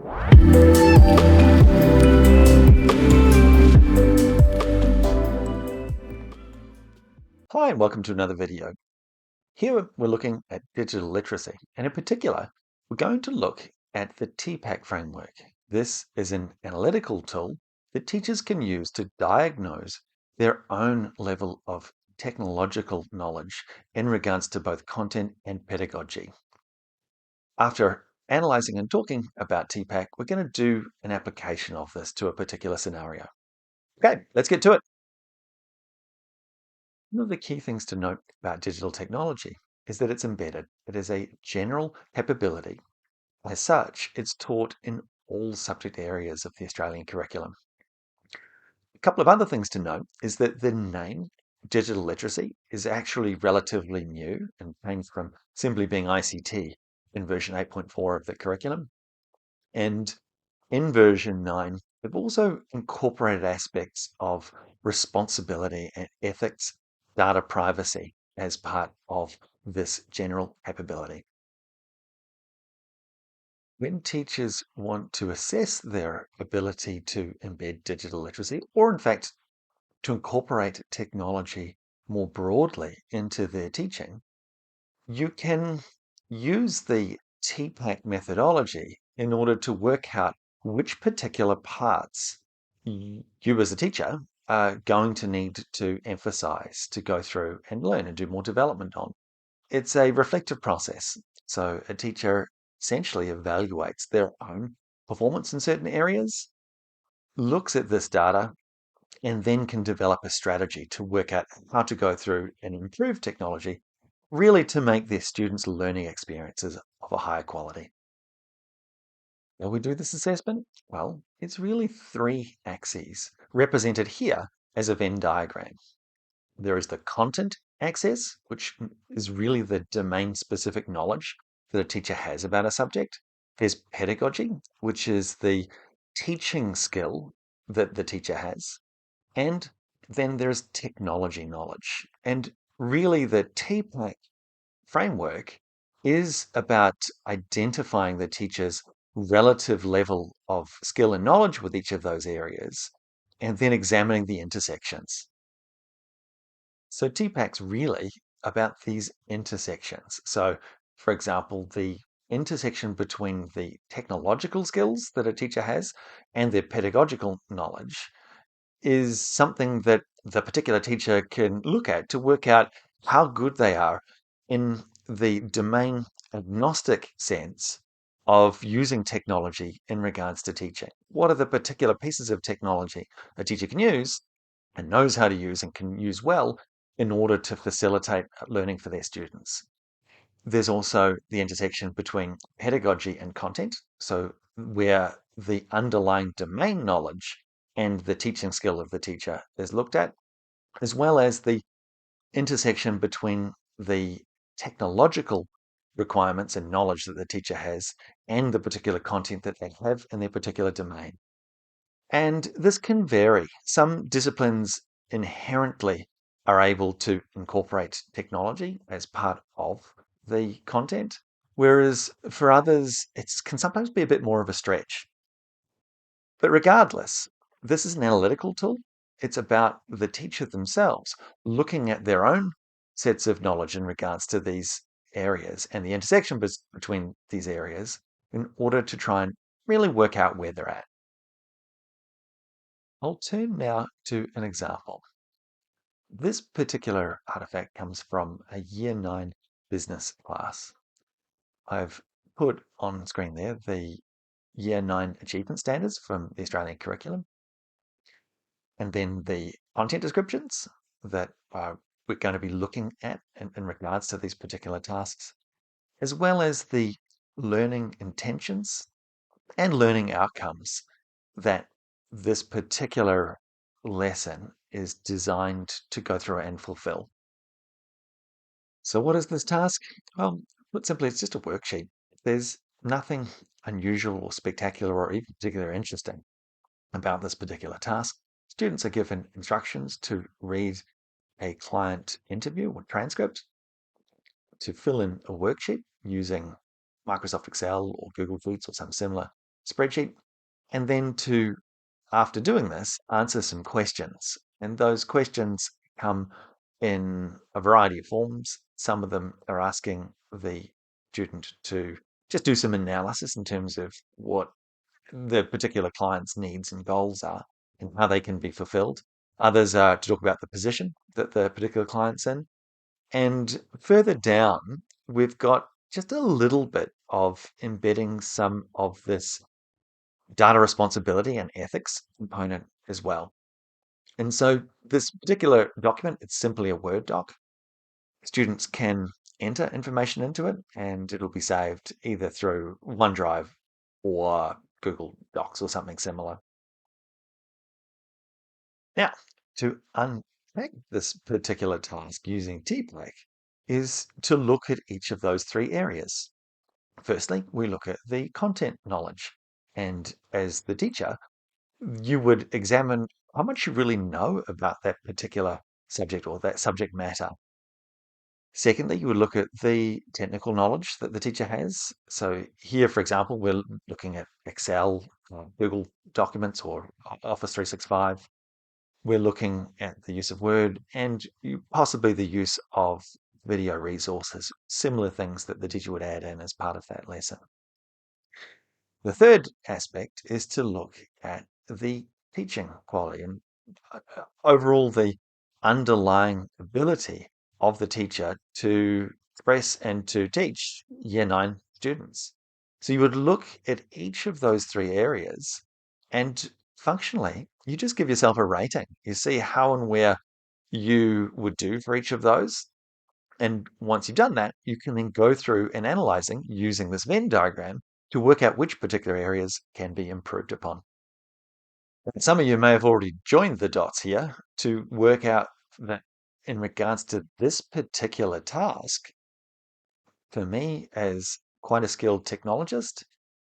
Hi, and welcome to another video. Here we're looking at digital literacy, and in particular, we're going to look at the TPACK framework. This is an analytical tool that teachers can use to diagnose their own level of technological knowledge in regards to both content and pedagogy. After analyzing and talking about TPACK, we're going to do an application of this to a particular scenario. Okay, let's get to it. One of the key things to note about digital technology is that it's embedded. It is a general capability. As such, it's taught in all subject areas of the Australian curriculum. A couple of other things to note is that the name digital literacy is actually relatively new and came from simply being ICT in version 8.4 of the curriculum. And in version 9, they've also incorporated aspects of responsibility and ethics, data privacy as part of this general capability. When teachers want to assess their ability to embed digital literacy, or in fact, to incorporate technology more broadly into their teaching, you can use the TPACK methodology in order to work out which particular parts you as a teacher are going to need to emphasize, to go through and learn and do more development on. It's a reflective process. So a teacher essentially evaluates their own performance in certain areas, looks at this data, and then can develop a strategy to work out how to go through and improve technology, really to make their students' learning experiences of a higher quality. How we do this assessment? Well, it's really three axes, represented here as a Venn diagram. There is the content axis, which is really the domain-specific knowledge that a teacher has about a subject. There's pedagogy, which is the teaching skill that the teacher has. And then there's technology knowledge. And really, the TPACK framework is about identifying the teacher's relative level of skill and knowledge with each of those areas, and then examining the intersections. So TPACK's really about these intersections. So, for example, the intersection between the technological skills that a teacher has and their pedagogical knowledge is something that the particular teacher can look at to work out how good they are in the domain agnostic sense of using technology in regards to teaching. What are the particular pieces of technology a teacher can use and knows how to use and can use well in order to facilitate learning for their students? There's also the intersection between pedagogy and content, so where the underlying domain knowledge and the teaching skill of the teacher is looked at, as well as the intersection between the technological requirements and knowledge that the teacher has and the particular content that they have in their particular domain. And this can vary. Some disciplines inherently are able to incorporate technology as part of the content, whereas for others, it can sometimes be a bit more of a stretch. But regardless, this is an analytical tool. It's about the teacher themselves looking at their own sets of knowledge in regards to these areas and the intersection between these areas in order to try and really work out where they're at. I'll turn now to an example. This particular artifact comes from a Year 9 business class. I've put on screen there the Year 9 achievement standards from the Australian curriculum, and then the content descriptions that we're going to be looking at in regards to these particular tasks, as well as the learning intentions and learning outcomes that this particular lesson is designed to go through and fulfill. So what is this task? Well, put simply, it's just a worksheet. There's nothing unusual or spectacular or even particularly interesting about this particular task. Students are given instructions to read a client interview or transcript, to fill in a worksheet using Microsoft Excel or Google Sheets or some similar spreadsheet, and then to, after doing this, answer some questions. And those questions come in a variety of forms. Some of them are asking the student to just do some analysis in terms of what the particular client's needs and goals are and how they can be fulfilled. Others are to talk about the position that the particular client's in. And further down, we've got just a little bit of embedding some of this data responsibility and ethics component as well. And so this particular document, it's simply a Word doc. Students can enter information into it and it'll be saved either through OneDrive or Google Docs or something similar. Now, to unpack this particular task using TPACK is to look at each of those three areas. Firstly, we look at the content knowledge. And as the teacher, you would examine how much you really know about that particular subject or that subject matter. Secondly, you would look at the technical knowledge that the teacher has. So here, for example, we're looking at Excel, Google Documents, or Office 365. We're looking at the use of Word and possibly the use of video resources, similar things that the teacher would add in as part of that lesson. The third aspect is to look at the teaching quality and overall the underlying ability of the teacher to express and to teach Year 9 students. So you would look at each of those three areas and functionally, you just give yourself a rating. You see how and where you would do for each of those. And once you've done that, you can then go through and analyzing using this Venn diagram to work out which particular areas can be improved upon. And some of you may have already joined the dots here to work out that in regards to this particular task, for me as quite a skilled technologist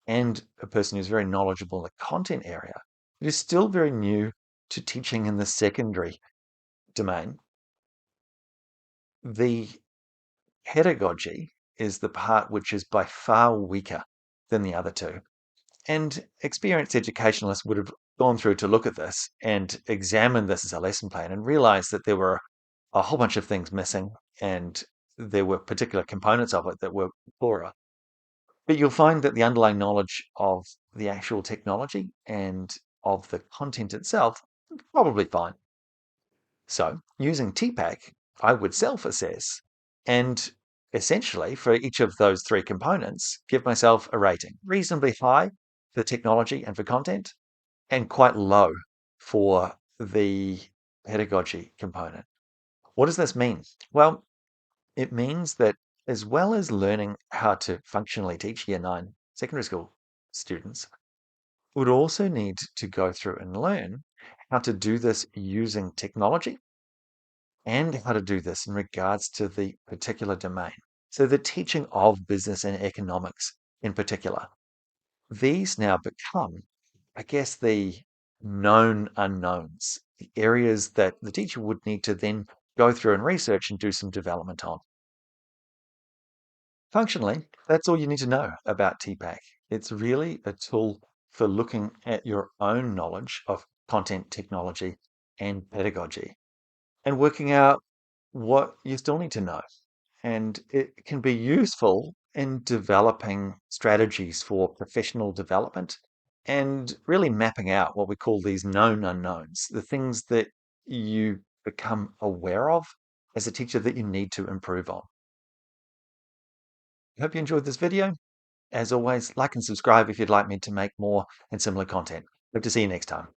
and a person who's very knowledgeable in the content area, it is still very new to teaching in the secondary domain. The pedagogy is the part which is by far weaker than the other two. And experienced educationalists would have gone through to look at this and examine this as a lesson plan and realize that there were a whole bunch of things missing and there were particular components of it that were poorer. But you'll find that the underlying knowledge of the actual technology and of the content itself is probably fine. So using TPACK, I would self-assess and essentially for each of those three components, give myself a rating. Reasonably high for technology and for content, and quite low for the pedagogy component. What does this mean? Well, it means that as well as learning how to functionally teach Year 9 secondary school students, would also need to go through and learn how to do this using technology and how to do this in regards to the particular domain. So the teaching of business and economics in particular. These now become, I guess, the known unknowns, the areas that the teacher would need to then go through and research and do some development on. Functionally, that's all you need to know about TPACK. It's really a tool for looking at your own knowledge of content technology and pedagogy and working out what you still need to know. And it can be useful in developing strategies for professional development and really mapping out what we call these known unknowns, the things that you become aware of as a teacher that you need to improve on. I hope you enjoyed this video. As always, like and subscribe if you'd like me to make more and similar content. Hope to see you next time.